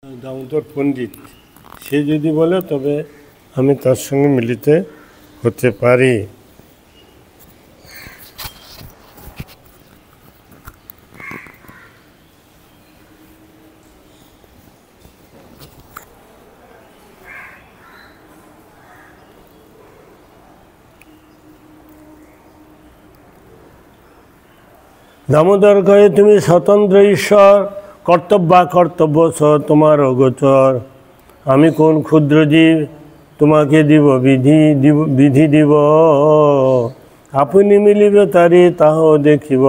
দামোদর পণ্ডিত সে যদি বলে তবে আমি তার সঙ্গে মিলিত হতে পারি। দামোদর কহে তুমি স্বতন্ত্র ঈশ্বর, কর্তব্য সহ তোমার অগোচর। আমি কোন ক্ষুদ্র জীব, তোমাকে দিব বিধি দিব। আপনি মিলিবে তারে তাহ দেখিব।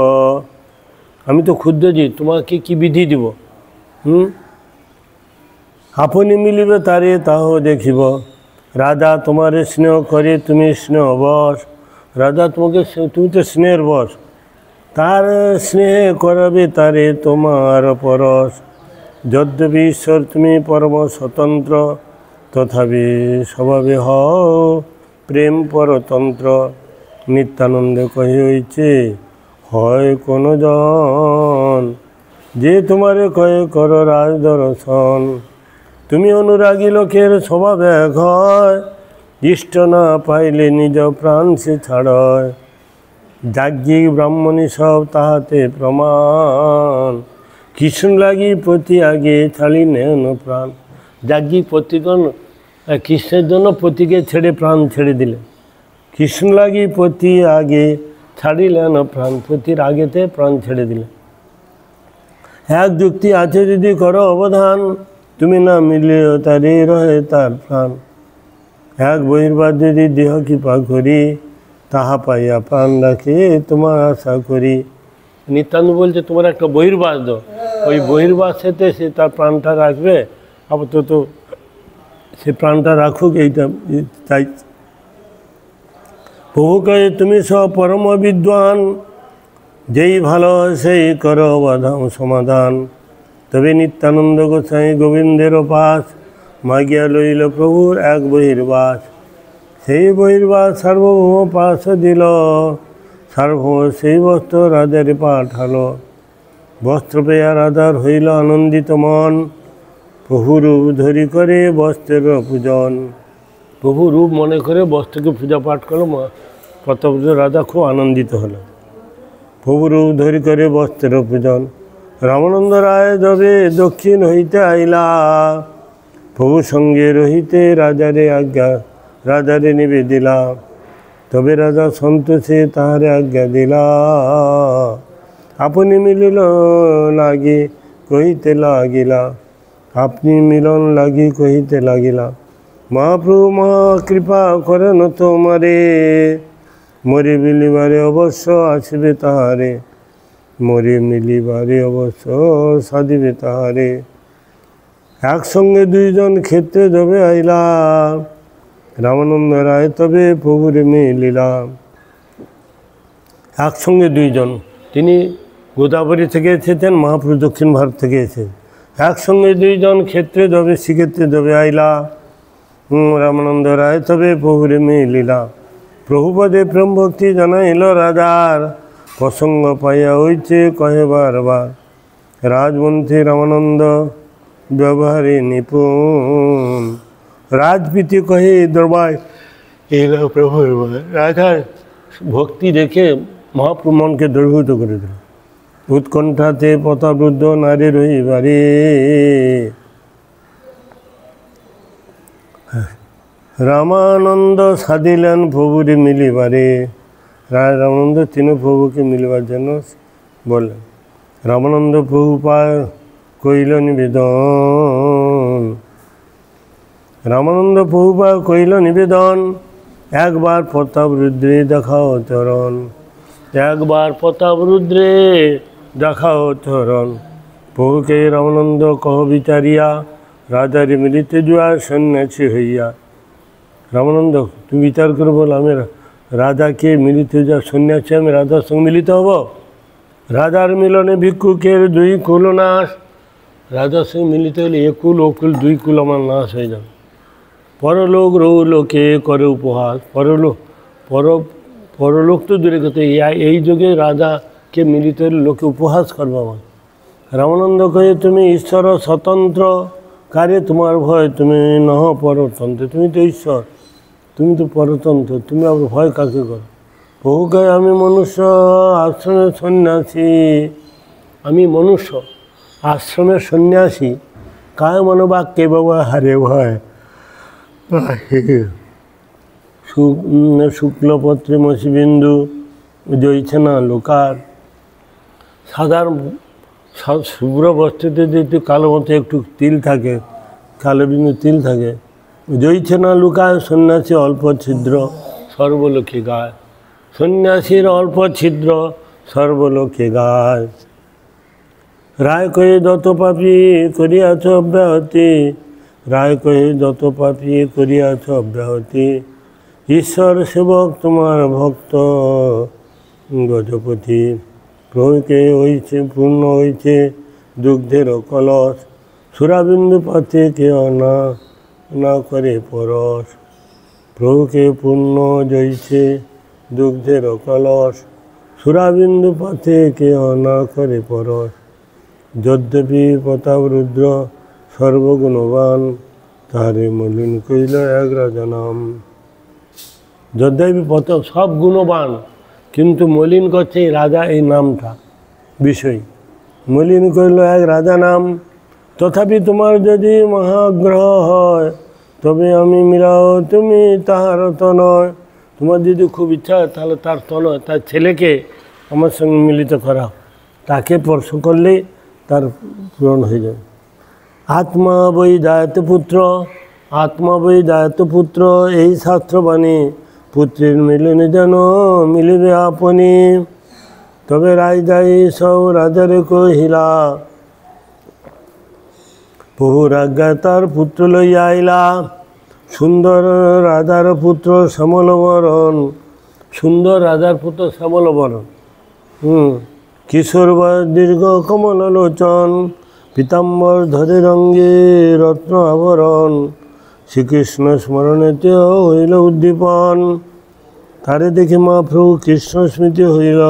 আমি তো ক্ষুদ্র জীব, তোমাকে কি বিধি দিব? আপনি মিলিবে তারে তাহ দেখিব। রাধা তোমার স্নেহ করে তুমি স্নেহ বশ। রাধা তুমি তো স্নেহের বশ, তার স্নেহে করাবে তারে তোমার পরশ। যদ্যপি ঈশ্বর তুমি পরম স্বতন্ত্র, তথাপি স্বভাবে হও প্রেম পরতন্ত্র। নিত্যানন্দে কহিছে হয় কোন জন, যে তোমারে কয়ে কর রাজ দর্শন। তুমি অনুরাগী লোকের স্বভাব এক হয়, ইষ্ট না পাইলে নিজ প্রাণ সে ছাড়য়। যাজ্ঞিক ব্রাহ্মণী সব তাহাতে প্রমাণ, কৃষ্ণ লাগি প্রতি আগে ছাড়ি নেন প্রাণ। যাজ্ঞিক প্রতিগণ কৃষ্ণের জন্য প্রতীকে ছেড়ে প্রাণ ছেড়ে দিলেন। কৃষ্ণ লাগি প্রতি আগে ছাড়িলেন প্রাণ, প্রতির আগেতে প্রাণ ছেড়ে দিলেন। এক যুক্তি আছে যদি করো অবধান, তুমি না মিলিও তারে রহে তার প্রাণ। এক বহির্বাদ যদি দেহ কৃপা করি, তাহা পাইয়া প্রাণ রাখে তোমার আশা করি। নিত্যানন্দ বলছে তোমার একটা বহির্বাস দাও, ওই বহির্বাসেতে সে তার প্রাণটা রাখবে। আপাতত সে প্রাণটা রাখুক, এইটা চাই। প্রভু কহে তুমি সব পরম বিদ্বান, যেই ভালো সেই করো বাধাম সমাধান। তবে নিত্যানন্দ গোসাই গোবিন্দের পাশ, মাগিয়া লইল প্রভুর এক বহির্বাস। সেই বহির্বাস সার্বভৌম পাশ দিল, সার্বভৌম সেই বস্ত্র রাজার পাঠালো। বস্ত্র পেয়া রাজার হইল আনন্দিত মন, প্রভু রূপ ধরি করে বস্ত্রের পূজন। প্রভু রূপ মনে করে বস্ত্রকে পূজা পাঠ করলো। প্রতাপ রাজা খুব আনন্দিত হলো। প্রভু রূপ ধরি করে বস্ত্রের পূজন। রামানন্দ রায় যবে দক্ষিণ হইতে আইলা, প্রভু সঙ্গে রহিতে রাজারে আজ্ঞা রাজারে নিবেদিলা। তবে রাজা সন্তোষে তাহারে আজ্ঞা দিলা, আপনি মিলিল লাগি কহিতে লাগিলা। আপনি মিলন লাগি কহিতে লাগিলা। মহাপ্রভু মহা কৃপা করেন তোমারে, মরে মিলিবারে অবশ্য আসিবে তাহারে। মরে মিলিবারে অবশ্য সাধিবে তাহারে। একসঙ্গে দুইজন ক্ষেত্রে যাবে আইলা, রামানন্দ রায় তবে প্রভুরে মিলিলা। একসঙ্গে দুইজন, তিনি গোদাবরী থেকে এসেছেন, মহাপ্রভু দক্ষিণ ভারত থেকে এসেছেন। একসঙ্গে দুইজন ক্ষেত্রে যাবে শ্রীক্ষেত্রে যাবে আইলা, রামানন্দ রায় তবে প্রভুরে মিলিলা। প্রভুপদে প্রেম ভক্তি জানাইল রাজার, প্রসঙ্গ পাইয়া হইছে কহে বারবার। রাজমন্ত্রী রামানন্দ ব্যবহারে নিপুণ, রাজপ্রীতি কহে দরবার এল প্রভু। রাজার ভক্তি দেখে মহাপ্রভু মনকে দ্রবীভূত করে দিল। উৎকণ্ঠাতে পতাবৃদ্ধ নারী রহিবারে, রামানন্দ সাধিলেন প্রভুরে মিলিবারে। রায় রামানন্দ তিনি প্রভুকে মিলিবার জন্য বললেন। রামানন্দ প্রভু পায় কইল নিবেদন, রামানন্দ প্রভু পায় কইল নিবেদন। একবার প্রতাপ রুদ্রে দেখাও চরণ, একবার প্রতাপ রুদ্রে দেখাও চরণ। প্রভুকে রামানন্দ কহ বিচারিয়া, রাজারে মিলিতে জুয়ার সন্ন্যাসী হইয়া। রামানন্দ তুমি বিচার করে বল, আমি রাজাকে মিলিত যা সন্ন্যাসী, আমি রাজার সঙ্গে মিলিত হব? রাজার মিলনে ভিক্ষুকের দুই কুল নাশ। রাজার সঙ্গে মিলিত হলে একুল ওকুল দুই কুল আমার নাশ হয়ে যাবে। পরলোক রৌলোকে করে উপহাস। পরলোক তো দূরে কথা, এই যুগে রাজাকে মিলিত হলে লোকে উপহাস করবো আমার। রামানন্দ কহে তুমি ঈশ্বর স্বতন্ত্র, কারে তোমার ভয়, তুমি নহ পরতন্ত্র, তুমি তো ঈশ্বর, তুমি তো পরতন্ত্র, তুমি আবার ভয় কাকে করো? বহু কয় আমি মনুষ্য আশ্রমের সন্ন্যাসী, আমি মনুষ্য আশ্রমের সন্ন্যাসী, কায় মনোবাক্যে ব্যবহারে ভয়। শুক্লপত্রে মসিবিন্দু জয়ছে না লোকার। সাধারণ শুভ্র বস্ত্রতে যদি কালো মতো একটু তিল থাকে, কালো বিন্দু তিল থাকে, জয়ছে না লুকায় সন্ন্যাসী অল্প ছিদ্র সর্বলোকে গায়। সন্ন্যাসীর অল্প ছিদ্র সর্বলোকে গায়। রায় কহে যত পাপী করিয়াছ অব্যাহতি, রায় কহে যত পাপী করিয়াছ অব্যাহতি, ঈশ্বর সেবক তোমার ভক্ত গজপতি। প্রভুকে হইছে পূর্ণ হইছে দুগ্ধের কলস, সুরাবিন্দু পথে কেউ না করে পরশ। প্রভুকে পূর্ণ জইছে দুগ্ধের কলস, সুরাবিন্দু পথে কেউ না করে পরশ। যদ্যপি প্রতাপ রুদ্র সর্বগুণবান, তাহারে মলিন কইল এক রাজা নাম। যদ্যপি প্রতাপ সব গুণবান, কিন্তু মলিন করছে এই রাজা, এই নামটা বিষয়। মলিন কইল এক রাজা নাম। তথাপি তোমার যদি মহাগ্রহ হয়, তবে আমি মিলাও তুমি তাহার তনয়। তোমার যদি খুব ইচ্ছা হয় তাহলে তার তনয়, তার ছেলেকে আমার সঙ্গে মিলিত করা, তাকে স্পর্শ করলেই তার পূরণ হয়ে যাবে। আত্মা বৈ দায়িত্ব পুত্র, আত্মা বৈ দায়িত্ব পুত্র, এই শাস্ত্রবাণী পুত্রের মিলনে যেন মিলিবে আপনি। তবে রাজদায়ী সব রাজারে কহিলা, প্রভুর আজ্ঞায় তার পুত্র লইয়া আইলা। সুন্দর রাজার পুত্র শ্যামলবরণ, সুন্দর রাজার পুত্র শ্যামলবরণ, কিশোর বয়স দীর্ঘ কমল লোচন, পীতাম্বর ধরে রঙ্গে রত্ন আভরণ। শ্রীকৃষ্ণ স্মরণেতে হইল উদ্দীপন, তারে দেখে মহাপ্রভু কৃষ্ণ স্মৃতি হইল।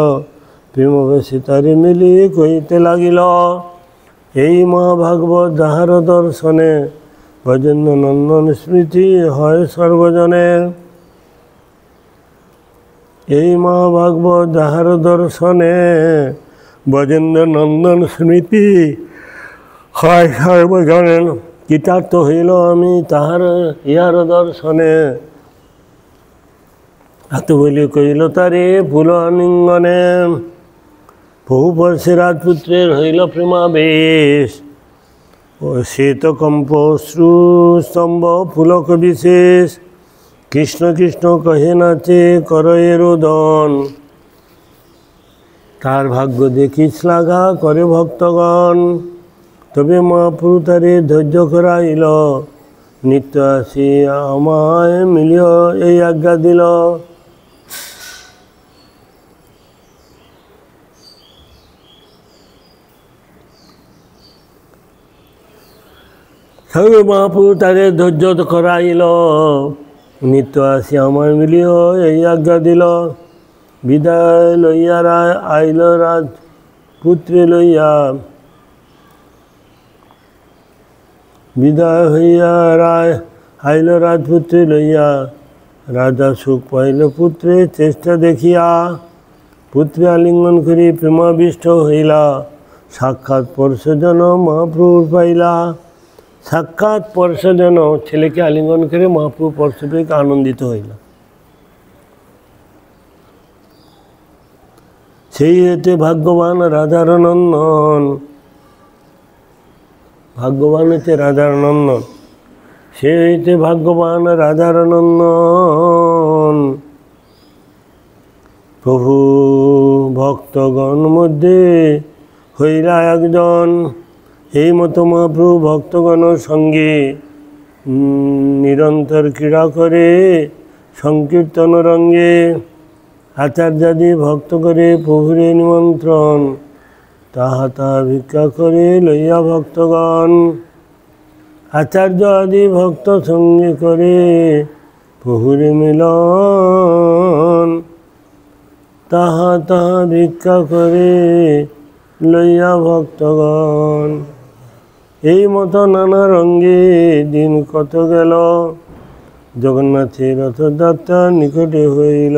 প্রেমবেশী তারে মিলি কইতে লাগিল, এই মহাভাগবত যাহার দর্শনে, ব্রজেন্দ্র নন্দন স্মৃতি হয় সর্বজনে। এই মহাভাগবত যাহার দর্শনে, ব্রজেন্দ্র নন্দন স্মৃতি হয় সর্বজনে। কৃতার্থ হইল আমি তাহার ইহার দর্শনে, এত বলি কইল তারে ফুল আলিঙ্গনে। বহু বর্ষে রাজপুত্রের হইল প্রেমাবেশ, ও শ্বেতকম্প শ্রুস্তম্ভ পুলক বিশেষ। কৃষ্ণ কৃষ্ণ কহে নাচে করয়ে রোদন, তার ভাগ্য দেখি শ্লাঘা করে ভক্তগণ। তবে মহাপ্রভু তারে ধৈর্য করাইল, নিত্য আসি আমায় মিলিয় এই আজ্ঞা দিল। তবে মহাপ্রভু তারে ধৈর্য করাইল, নিত্য আসি আমায় মিলিয় এই আজ্ঞা দিল। বিদায় লইয়া রায় আইল রাজ পুত্রে লইয়া, বিদায় হইয়া রায় আইল রাজপুত্রে লইয়া। রাজা সুখ পাইল পুত্রের চেষ্টা দেখিয়া, পুত্রে আলিঙ্গন করি প্রেমাবিষ্ট হইলা। সাক্ষাৎ পরশজন মহাপ্রভুর পাইলা, সাক্ষাৎ পরশজন ছেলেকে আলিঙ্গন করে মহাপ্রভু পরশ পেয়ে আনন্দিত হইলা। সেই হেতু ভাগ্যবান রাধার নন্দন, ভাগ্যবান হচ্ছে রাধার নন্দন, সে হইতে ভাগ্যবান রাধার নন্দন। প্রভু ভক্তগণ মধ্যে হইলা একজন, এই মতো মহাপ্রভু ভক্তগণের সঙ্গে নিরন্তর ক্রীড়া করে সংকীর্তন রঙ্গে। আচার্যাদি ভক্ত করে প্রভুরে নিমন্ত্রণ, তাহা তাহা ভিক্ষা করে লইয়া ভক্তগণ। আচার্য আদি ভক্ত সঙ্গে করে প্রভুরে মিলন, তাহা তাহা ভিক্ষা করে লইয়া ভক্তগণ। এই মতো নানা রঙ্গে দিন কত গেল, জগন্নাথের রথযাত্রা নিকটে হইল।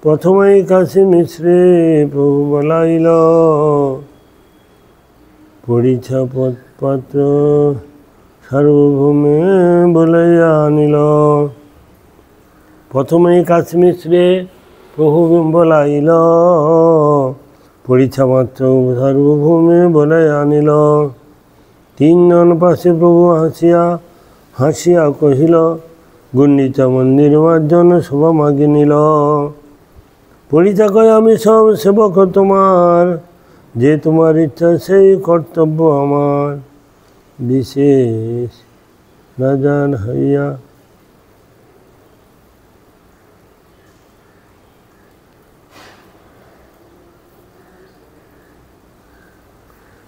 প্রথমেই কাশী মিশ্রে প্রভু বলাইল, পরিছা পাত্র সার্বভৌমে বলাইয়া আনিল। প্রথমেই কাশী মিশ্রে প্রভু বলাইল, পরিছা মাত্র সার্বভৌমে বলাইয়া আনিল। তিনজন পাশে প্রভু হাসিয়া কহিল, গুন্ডিচা মন্দির মার্জন শোভা মাগি নিল। পরিচা কয়, আমি সব সেবক তোমার, যে তোমার ইচ্ছা সেই কর্তব্য আমার। বিশেষ রাজান হইয়া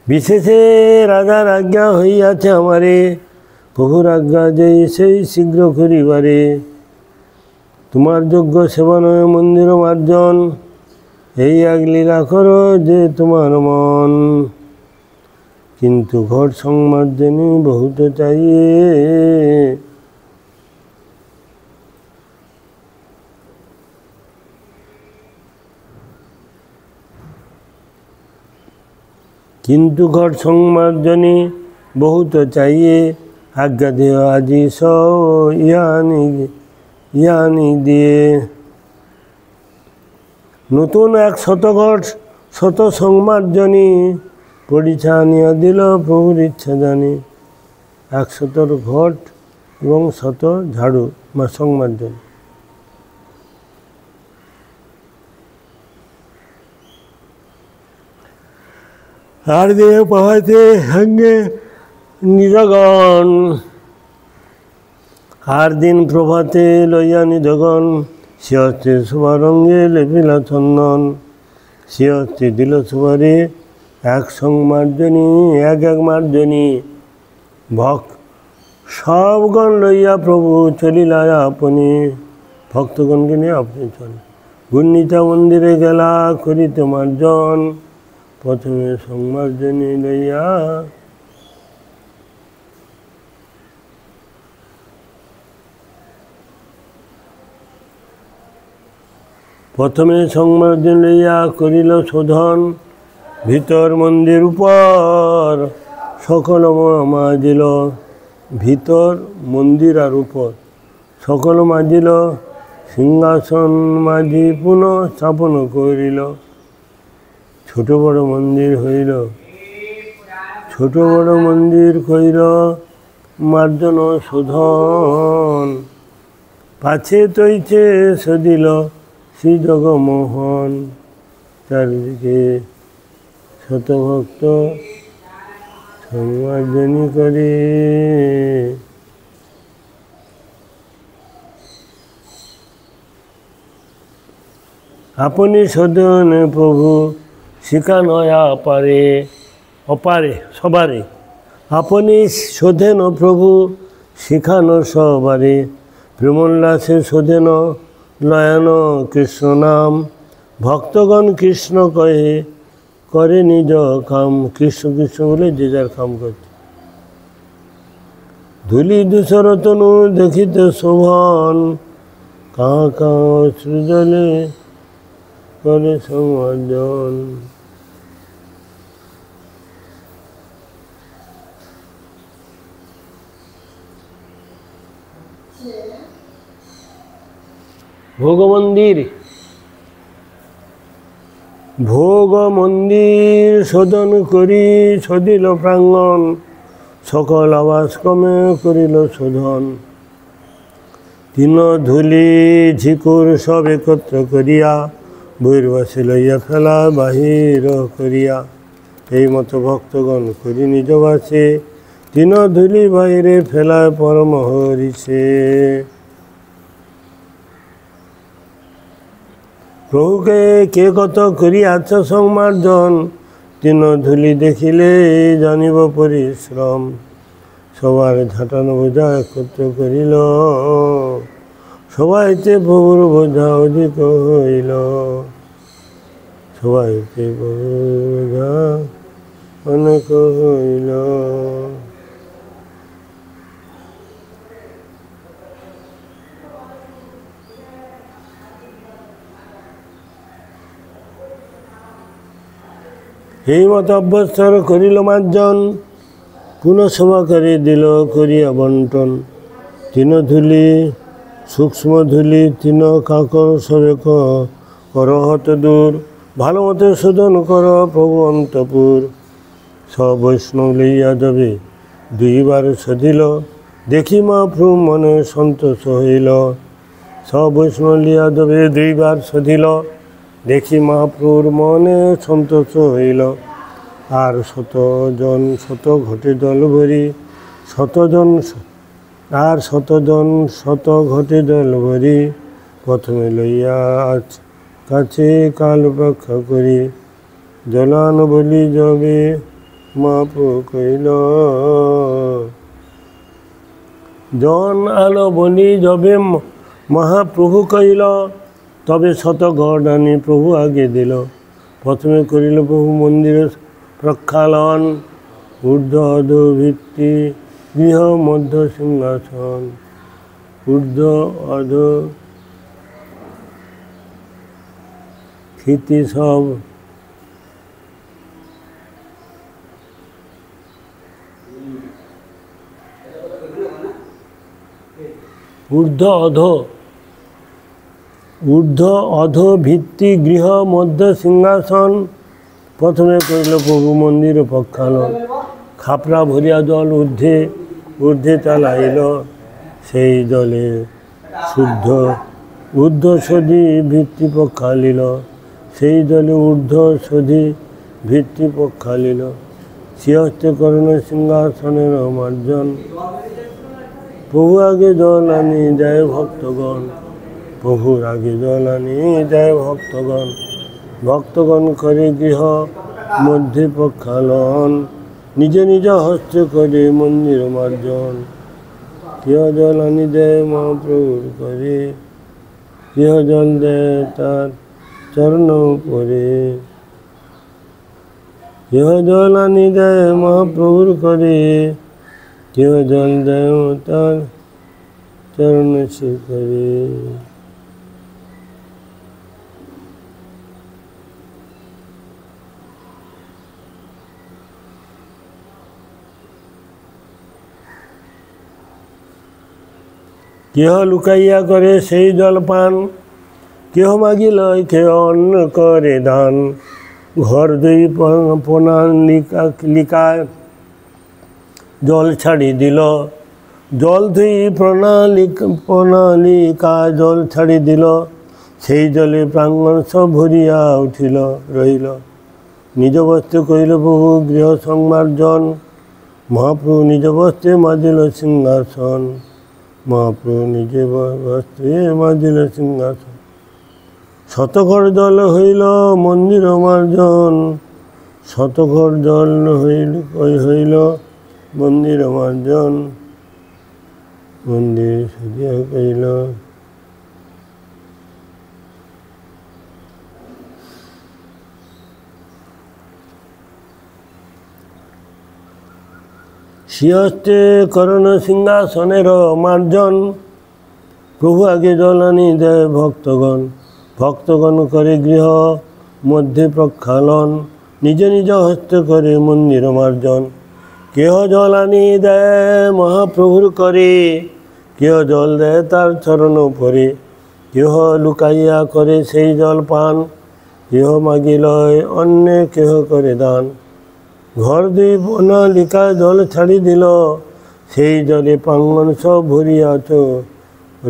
বিশেষে রাজার আজ্ঞা হইয়াছে আমারে, প্রভুর আজ্ঞা যে সেই শীঘ্র করিবারে। তোমার যোগ্য সেবা নয় মন্দির মার্জন, এই এক লীলা করো যে তোমার মন। কিন্তু ঘট সংমার্জনী বহুত চাইয়ে, কিন্তু ঘট সংমার্জনী বহুত চাইয়ে। আজ্ঞা দেহ আজি ইয়ানি দিয়ে। নতুন 100 ঘট 100 সংমার্জনী, পরিছা আনিয়া দিল প্রভুর ইচ্ছা জানি। 100 ঘট এবং 100 ঝাড়ু বা সংমার্জনী। আর দিয়ে পাহাতে সঙ্গে নিরগণ, আর দিন প্রভাতে লইয়া নিধগণ। সে হস্তে শুভারঙ্গে লেপিলা চন্দন, সে হস্তে দিল সুবারে 1 সংমার্জনী, এক মার্জনী। সবগণ লইয়া প্রভু চলিলা আপনি, ভক্তগণকে নিয়ে আপনি চলে। গুন্ডিচা মন্দিরে গেলা করিতে মার্জন, প্রথমে সংমার্জনী লইয়া। প্রথমে সংমার্জন লইয়া করিল শোধন, ভিতর মন্দির উপর সকল মাজিল। ভিতর মন্দির আর উপর সকল মাজিল, সিংহাসন মাঝি পুনঃ স্থাপন করিল। ছোট বড় মন্দির হইল, ছোট বড় মন্দির কইল মার্জন শোধন। পাছে তৈছে সদিল শ্রী জগমোহন, চারিদিকে শতভক্ত সংমার্জনী করে। আপনি সদনে প্রভু শিখা নয়া অপারে সবারে। আপনি শোধেন প্রভু শিখানো সবারে। প্রেমোল্লাসে শোধেন লয়ান কৃষ্ণ নাম, ভক্তগণ কৃষ্ণ কহে করে নিজ কাম। কৃষ্ণ কৃষ্ণ বলে যে যার কাম করছে। ধুলি ধূসর তনু দেখিতে শোভন, কাঁ কাঁ সৃজলে করে সমার্জন। ভোগ মন্দির শোধন করি সদিল প্রাঙ্গণ, সকল আবাস ক্রমে করিল শোধন। তিন ধুলি ঝিকুর সব একত্র করিয়া, বৈরবাসী লইয়া ফেলা বাহির করিয়া। এই মতো ভক্তগণ করি নিজবাসে, তিন ধুলি বাহিরে ফেলায় পরম হরিষে। প্রভুকে কে কত করিয়াছ সংমার্জন, তিন ধুলি দেখিলে জানিব পরিশ্রম। সবার ঝাঁটানো বোঝা একত্র করিল, সবাইতে প্রভুর বোঝা অধিক হইল। সবাইতে প্রভুর বোঝা অনেক হইল। এই মত অভ্যস্তর করিল মার্জন, পুনঃ সমাকারে দিল করিয়া বন্টন। তিন ধুলি সূক্ষ্ম ধুলি তিন কাকর সবেক করহত দূর, ভালো মতে শোধন কর প্রভু অন্তপুর। সব বৈষ্ণব লইয়া যাবে দুইবার সধিল, দেখি মহাপ্রভু মনে সন্তোষ হইল। সব বৈষ্ণব লইয়া যাবে দুইবার সধিল, দেখি মহাপ্রভুর মনে সন্তোষ হইল। আর শতজন শত ঘটে দল ভরি, শতজন আর শতজন শত ঘটে দল ভরি, প্রথমে লইয়া কাছে কাল রক্ষা করি। জলান বলি যাবে মহাপ্রভু কইল, জন আলো বলি যাবে মহাপ্রভু কইল। তবে শত ঘট আনি প্রভু আগে দিল, প্রথমে করিল প্রভু মন্দির প্রক্ষালন। ঊর্ধ্ব অধ ভিত্তি গৃহ মধ্য সিংহাসন, ঊর্ধ্ব অধ ক্ষিতি সব ঊর্ধ্ব অধ ভিত্তি গৃহ মধ্য সিংহাসন। প্রথমে করিল প্রভু মন্দির প্রক্ষালন, খাপড়া ভরিয়া জল ঊর্ধ্বে চালাইল। সেই জলে শুদ্ধ ঊর্ধ্ব সধি ভিত্তি প্রক্ষালিল, সেই জলে ঊর্ধ্ব সধি ভিত্তি প্রক্ষালিল। শ্রীহস্তে করণ সিংহাসনের মার্জন, প্রভু আগে জল আনি দেয় ভক্তগণ। প্রভুর আগে জল আনি দেয় ভক্তগণ, ভক্তগণ করে গৃহ মধ্যে প্রক্ষালন। নিজে নিজ হস্তে করে মন্দির মার্জন, কেহ জল আনি দেয় মহাপ্রভুর করে, কেহ জল দেয় তার চরণ পরে। কেহ জল আনি দেয় মহাপ্রভুর করে, কেহ জল দেয় তার চরণ শিখরে। কেহ লুকাইয়া করে সেই জল পান, কেহ মাগিল কেহ অন্ন করে দান। ঘর দুই প্রণালিকায় জল ছাড়ি দিল, জল দুই প্রণালিকায় জল ছাড়ি দিল। সেই জলে প্রাঙ্গণ সব ভরিয়া উঠিল রহিল। নিজ বস্ত্রে কহিল প্রভু গৃহ সংমার্জন, মহাপ্রভু নিজ বস্ত্রে মাজিল সিংহাসন। মহাপ্রভু নিজে বস্ত্রে মাজিল সিংহাসন। শতঘর জল হইল মন্দির মার্জন, শতঘর জল হইল মন্দির মার্জন। মন্দির সজিয়া কইল, শ্রীহস্তে করণ সিংহাসনের মার্জন। প্রভু আগে জল আনি দেয় ভক্তগণ, ভক্তগণ করে গৃহ মধ্যে প্রক্ষালন। নিজ নিজ হস্তে করে মন্দির মার্জন। কেহ জল আনি দেয় মহাপ্রভুর করে, কেহ জল দেয় তার চরণ পরে। কেহ লুকাইয়া করে সেই জল পান, কেহ মাগিল অন্য কেহ করে দান। ঘর দুই প্রণালিকায় জল ছাড়ি দিল, সেই জলে প্রাঙ্গণ সব ভরিয়াছ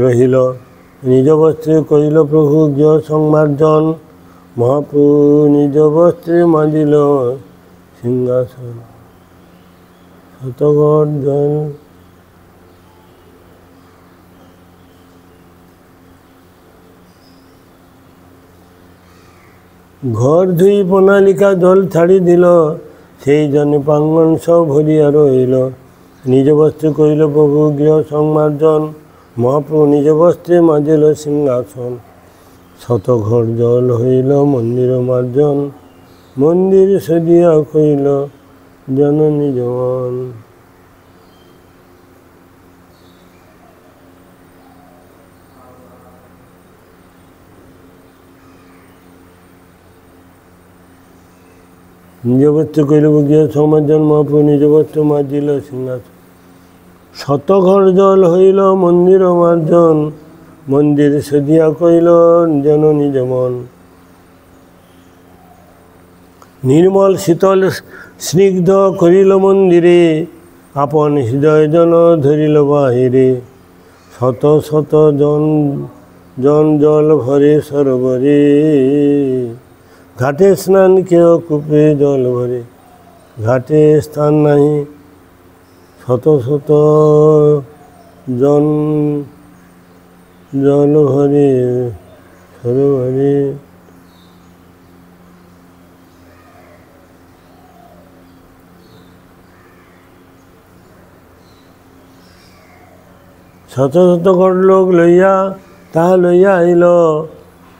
রহিল। নিজ বস্ত্রে করিল প্রভু গৃহ সংমার্জন, মহাপ্রভু নিজ বস্ত্রে মাজিল সিংহাসন। শতঘর জল ঘর ধুই প্রণালিকা জল ছাড়ি দিল, সেই জনে প্রাঙ্গণ সব ভরিয়া রহিল। নিজ বস্ত্রে করিল প্রভু গৃহ সংমার্জন, মহাপ্রভু নিজ বস্ত্রে মাজিল সিংহাসন। শতঘর জল হইল মন্দির মার্জন, মন্দির সজিয়া কইল জননী যেমন। নিজবস্ত্র কইলব গিয়া সমাজন মহাপ্রভু নিজবস্ত্র মাজিল সিংহাসন। শত ঘর জল হইল মন্দির মার্জন, মন্দির সদিয়া কইল জননী যেমন। নির্মল শীতল স্নিগ্ধ করিল মন্দিরে, আপন হৃদয় জন ধরিল বাহিরে। শত শত জন জন জল ভরে সরোবরে, ঘাটে স্নান কেউ কূপে জল ভরে। ঘাটে স্থান নাই, শত শত জন জল ভরে সরোবরে। শত শত ঘট লোক লইয়া তাহা লইয়া আইল,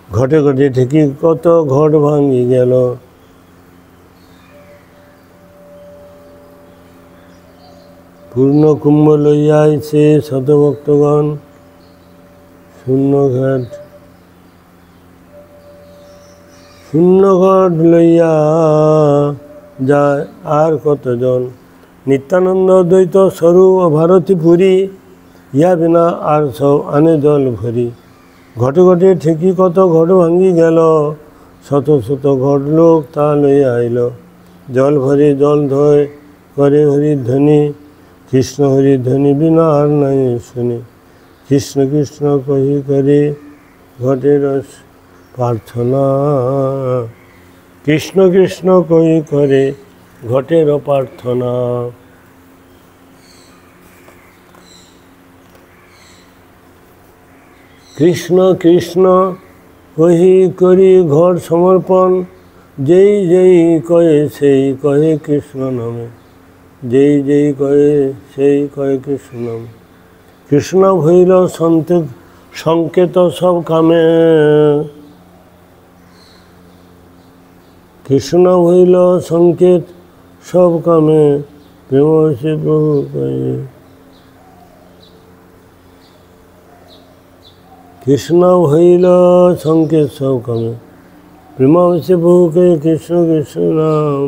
ঘটে ঘটে ঠেকি কত ঘট ভাঙি গেল। পূর্ণ কুম্ভ লইয়া আইছে শত ভক্তগণ, শূন্য ঘাট শূন্য ঘট লইয়া যায় আর কতজন। নিত্যানন্দ দ্বৈত স্বরূপ ভারতী পুরী, ইয়া বিনা আর সব আনে জল ভরি। ঘটে ঘটে ঠেকি কত ঘট ভাঙ্গি গেল, শত শত ঘট লোক তা লইয়া আইল। জল ভরে জল ধয় করে হরিধ্বনি, কৃষ্ণ হরিধ্বনি বিনা আর নাই শুনি। কৃষ্ণ কৃষ্ণ কহি করে ঘটের প্রার্থনা, কৃষ্ণ কৃষ্ণ কহি করে ঘটের প্রার্থনা। কৃষ্ণ কৃষ্ণ কহি করি ঘর সমর্পণ, যেই যেই কয়ে সেই কহে কৃষ্ণ নামে। যেই যেই কয়ে সেই কয়ে কৃষ্ণ নামে। কৃষ্ণ হইল সংকেত সব কামে, কৃষ্ণ হইল সংকেত সব কামে। প্রেম হইছে প্রভু কয়ে। কৃষ্ণ হইল সংকেত সব কামে, প্রেম হইছে প্রভুকে কৃষ্ণ কৃষ্ণ নাম।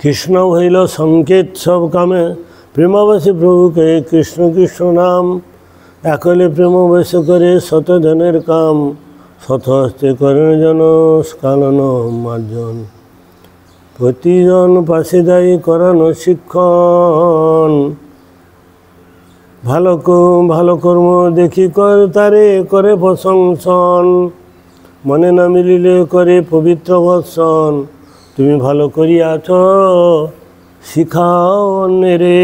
কৃষ্ণ হইল সংকেত সব কামে, প্রেমাবাসী প্রভুকে কৃষ্ণ কৃষ্ণ নাম। একলে প্রেমবাস করে শতজনের কাম, শত হস্তে করেন যেন স্কালন মার্জন। প্রতিজন পাশে দায়ী করানো শিক্ষণ, ভালো কর্ম দেখি কর তারে করে প্রশংসন। মনে না মিলিলে করে পবিত্র ভৎসন, তুমি ভালো করিয়াছ শিখাও অন্যেরে।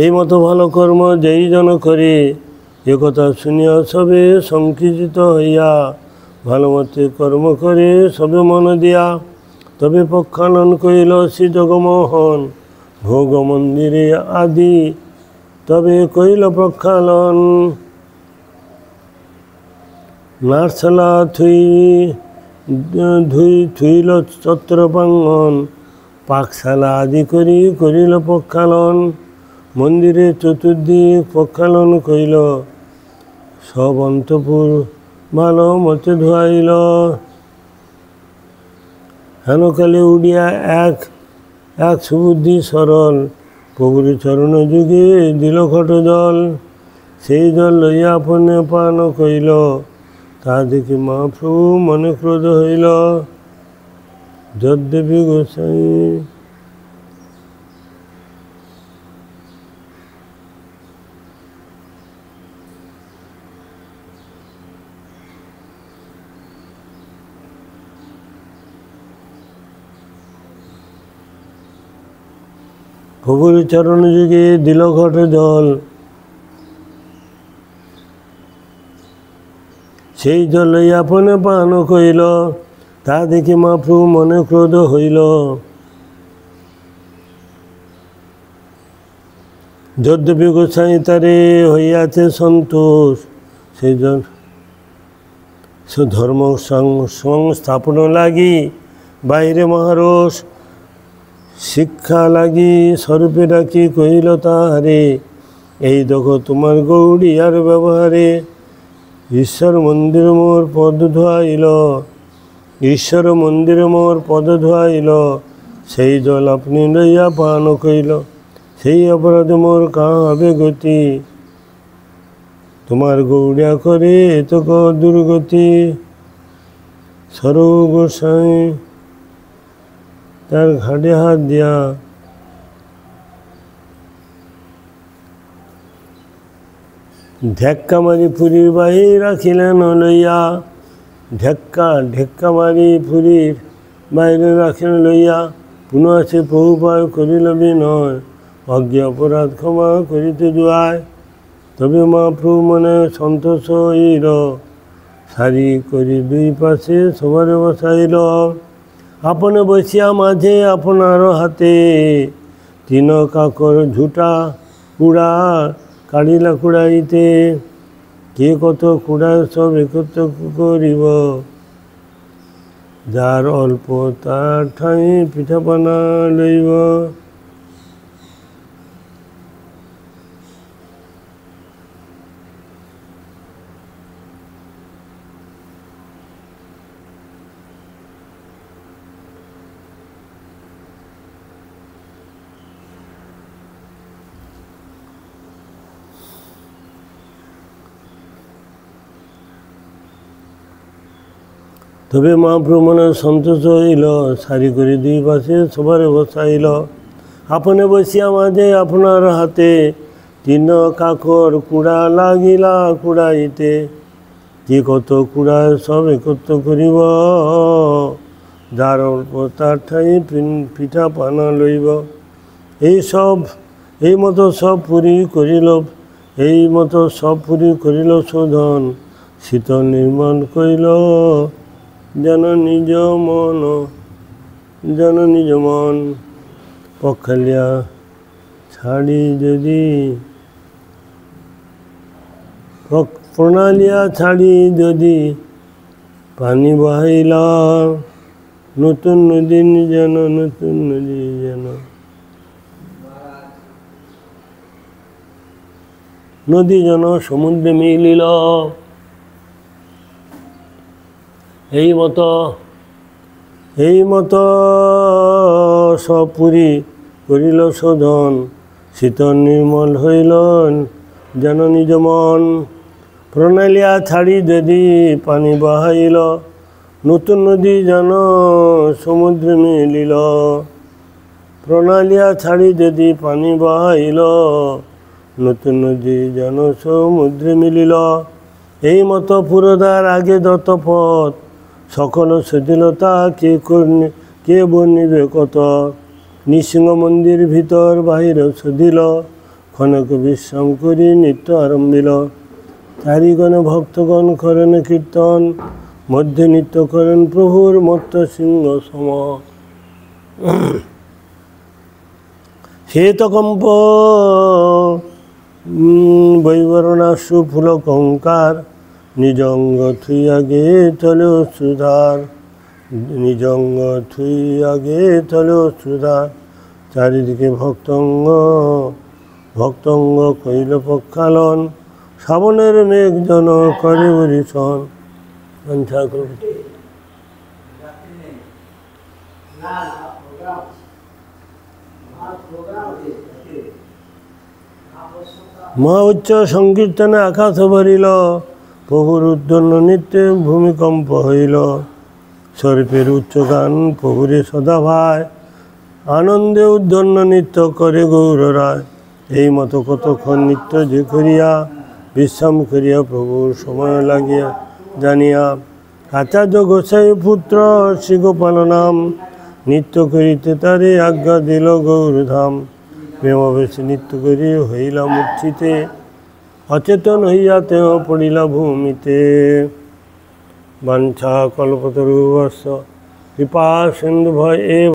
এই মতো ভালো কর্ম যেই জন করে, এ কথা শুনিয়া সবে সংকিচিত হইয়া। ভালো মতে কর্ম করে সবে মন দিয়া, তবে প্রক্ষালন করিল শ্রী জগমোহন। ভোগ মন্দিরে আদি তবে কইল প্রক্ষালন। নারসালা থুইল চত্রপাঙ্গন, পাকশালা আদি করিল প্রক্ষালন। মন্দিরে চতুর্দিক প্রক্ষালন কইল, সব অন্তপুর ভালো মতে ধোয়াইল। হেনকালে উড়িয়া এক সুবুদ্ধি সরল, প্রভুর চরণ যুগে দিল ঘট জল। সেই জল লইয়া আপনে পান কইল, তা দেখি মহাপ্রভু মনে ক্রোধ হইল। যদ্যপি গোসাই প্রভুর চরণ যুগে দিল ঘট জল। সেই জল লইয়া আপনে পান কইল। তা দেখি মহাপ্রভু মনে ক্রোধ হইল। যদ্যপি গোসাই তারে হইয়াছে সন্তোষ, সেই জন্য ধর্ম সংস্থাপন লাগি বাইরে মহারস শিক্ষা লাগি স্বরূপে ডাকি কহিল তাহারে, এই দেখো তোমার গৌড়িয়ার ব্যবহারে। ঈশ্বর মন্দির মোর পদ ধোয়াইল, ঈশ্বর মন্দির মোর পদ ধোয়াইল। সেই জল আপনি লইয়া পান কইল। সেই অপরাধ মোর কাঁ হবে গতি, তোমার গৌড়িয়া করে এত দুর্গতি। সর গোসাই তার ঘাটে হাত দিয়া ঢেক্কা মারি পুরীর বাহির রাখিলেন লইয়া। ঢেক্কা মারি পুরীর বাইরে রাখিলেন লইয়া। পুনঃ সে বহুপায় করিল বিনয়, অজ্ঞ অপরাধ ক্ষমা করিতে জুয়ায়। তবে মহাপ্রভু মনে সন্তোষ হইল, সারি করি দুই পাশে সবার বসাইল। আপনে বসিয়া মাঝে আপনার হাতে, তিন কাকর ঝুটা কুড়া কাড়িলা কুড়াইতে। কে কত কুড়ায় সব একত্র করিব, যার অল্প তার ঠাঁই পিঠাপানা লইব। তবে মহাপ্রভু মনে সন্তোষ হইল, সারি করে দুই পাশে সবার বসাইল। আপনে বসিয়া মাঝে আপনার হাতে, তিন কাকর কুড়া লাগিলা কুড়াইতে। যে কত কুড়া সব একত্র করিব, যার অল্প তার ঠাই পিঠা পানা লইব। এই মতো সব পুরী করিল, এই মতো সব পুরী করিল শোধন। শীতল নির্মাণ করিল যেন নিজ মন। পখালিয়া ছাড়ি যদি প্রণালিয়া ছাড়ি যদি, পানি বহাইলা নতুন নদী যেন, নতুন নদী যেন। নদী যেন সমুদ্রে মিলিল। এই মতো সব পুরী করিল শোধন। শীতল নির্মল হইল যেন নিজ মন। প্রণালিয়া ছাড়ি যদি পানি বহাইল, নতুন নদী যেন সমুদ্রে মিলিল। প্রণালিয়া ছাড়ি যদি পানি বহাইল, নতুন নদী যেন সমুদ্রে মিলিল। এই মতো পুরোদার আগে যত পথ, সকল সদিলতা কে বর্ণিবে কত। নৃসিংহ মন্দির ভিতর বাহির সদিল, ক্ষণক বিশ্রাম করি নিত্য আরম্ভিল। চারিগণে ভক্তগণ করেন কীর্তন, মধ্যে নৃত্য করেন প্রভুর মত্ত সিংহ সম। শ্বেতকম্প বৈবরণাশু ফুল কঙ্কার, নিজঙ্গ থুই আগে চলে অশ্রুধার। নিজঙ্গ থুই আগে চলে অশ্রুধার। চারিদিকে ভক্তঙ্গ কইল পক্ষালন, শ্রাবণের মেঘ জন করে বরিশন। মহা উচ্চ সংকীর্তনে আকাশ ভরিল, প্রভুর উদ্দন্ন নিত্যে ভূমিকম্প হইল। স্বরূপের উচ্চ গান প্রভুরে সদা ভাই, আনন্দে উদ্দন্ন নৃত্য করে গৌর রায়। এই মতো কতক্ষণ নৃত্য যে করিয়া, বিশ্রাম করিয়া প্রভুর সময় লাগিয়া জানিয়া। আচার্য গোসাই পুত্র শ্রী গোপাল নাম, নৃত্য করিতে তারে আজ্ঞা দিল গৌরধাম। প্রেমবেশে নৃত্য করি হইলা মূর্ছিতে, অচেতন হইয়া তেও পড়িলা ভূমিতে। বাঞ্ছা কল্পতরুবস্য কৃপা সিন্ধুভয় এব